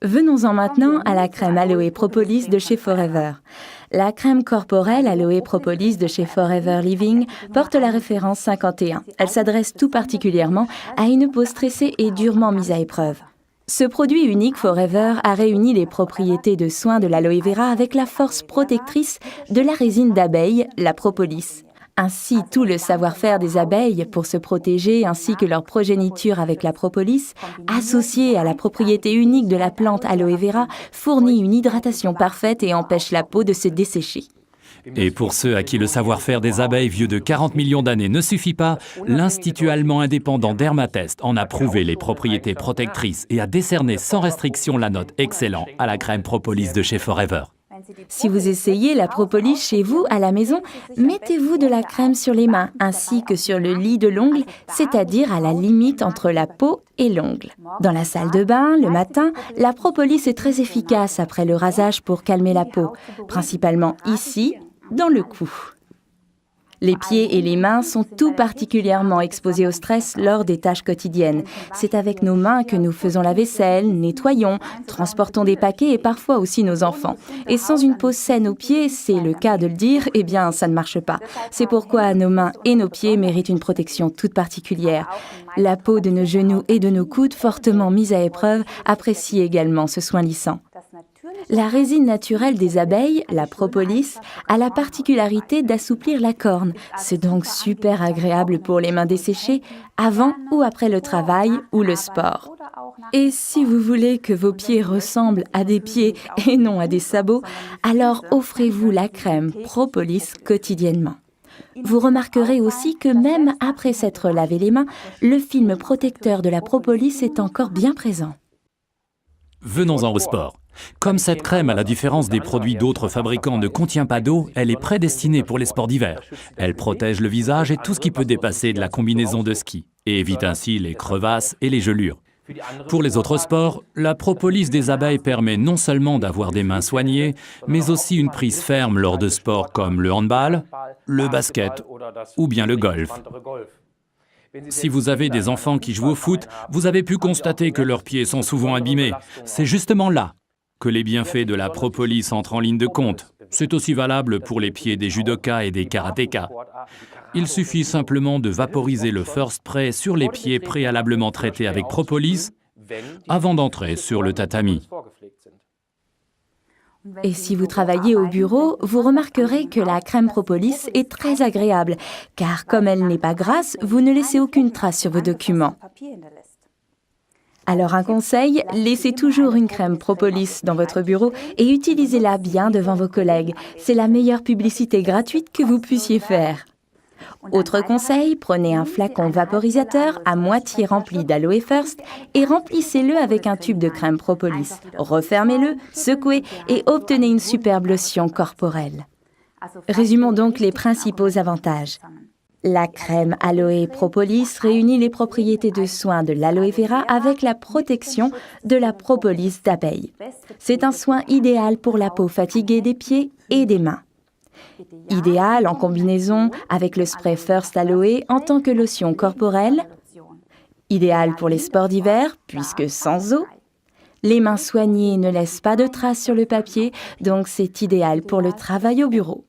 Venons-en maintenant à la crème Aloe Propolis de chez Forever. La crème corporelle Aloe Propolis de chez Forever Living porte la référence 51. Elle s'adresse tout particulièrement à une peau stressée et durement mise à épreuve. Ce produit unique Forever a réuni les propriétés de soins de l'aloe vera avec la force protectrice de la résine d'abeille, la propolis. Ainsi, tout le savoir-faire des abeilles pour se protéger ainsi que leur progéniture avec la propolis, associé à la propriété unique de la plante aloe vera, fournit une hydratation parfaite et empêche la peau de se dessécher. Et pour ceux à qui le savoir-faire des abeilles vieux de 40 millions d'années ne suffit pas, l'Institut allemand indépendant Dermatest en a prouvé les propriétés protectrices et a décerné sans restriction la note excellent à la crème propolis de chez Forever. Si vous essayez la propolis chez vous à la maison, mettez-vous de la crème sur les mains ainsi que sur le lit de l'ongle, c'est-à-dire à la limite entre la peau et l'ongle. Dans la salle de bain, le matin, la propolis est très efficace après le rasage pour calmer la peau, principalement ici, dans le cou. Les pieds et les mains sont tout particulièrement exposés au stress lors des tâches quotidiennes. C'est avec nos mains que nous faisons la vaisselle, nettoyons, transportons des paquets et parfois aussi nos enfants. Et sans une peau saine aux pieds, c'est le cas de le dire, eh bien ça ne marche pas. C'est pourquoi nos mains et nos pieds méritent une protection toute particulière. La peau de nos genoux et de nos coudes, fortement mise à épreuve, apprécie également ce soin lissant. La résine naturelle des abeilles, la propolis, a la particularité d'assouplir la corne. C'est donc super agréable pour les mains desséchées, avant ou après le travail ou le sport. Et si vous voulez que vos pieds ressemblent à des pieds et non à des sabots, alors offrez-vous la crème propolis quotidiennement. Vous remarquerez aussi que même après s'être lavé les mains, le film protecteur de la propolis est encore bien présent. Venons-en au sport. Comme cette crème, à la différence des produits d'autres fabricants, ne contient pas d'eau, elle est prédestinée pour les sports d'hiver. Elle protège le visage et tout ce qui peut dépasser de la combinaison de ski, et évite ainsi les crevasses et les gelures. Pour les autres sports, la propolis des abeilles permet non seulement d'avoir des mains soignées, mais aussi une prise ferme lors de sports comme le handball, le basket ou bien le golf. Si vous avez des enfants qui jouent au foot, vous avez pu constater que leurs pieds sont souvent abîmés. C'est justement là que les bienfaits de la propolis entrent en ligne de compte. C'est aussi valable pour les pieds des judokas et des karatékas. Il suffit simplement de vaporiser le First Spray sur les pieds préalablement traités avec propolis avant d'entrer sur le tatami. Et si vous travaillez au bureau, vous remarquerez que la crème propolis est très agréable, car comme elle n'est pas grasse, vous ne laissez aucune trace sur vos documents. Alors un conseil, laissez toujours une crème propolis dans votre bureau et utilisez-la bien devant vos collègues. C'est la meilleure publicité gratuite que vous puissiez faire. Autre conseil, prenez un flacon vaporisateur à moitié rempli d'Aloe First et remplissez-le avec un tube de crème propolis. Refermez-le, secouez et obtenez une superbe lotion corporelle. Résumons donc les principaux avantages. La crème Aloe Propolis réunit les propriétés de soins de l'aloe vera avec la protection de la propolis d'abeille. C'est un soin idéal pour la peau fatiguée des pieds et des mains. Idéal en combinaison avec le spray First Aloe en tant que lotion corporelle. Idéal pour les sports d'hiver puisque sans eau. Les mains soignées ne laissent pas de traces sur le papier, donc c'est idéal pour le travail au bureau.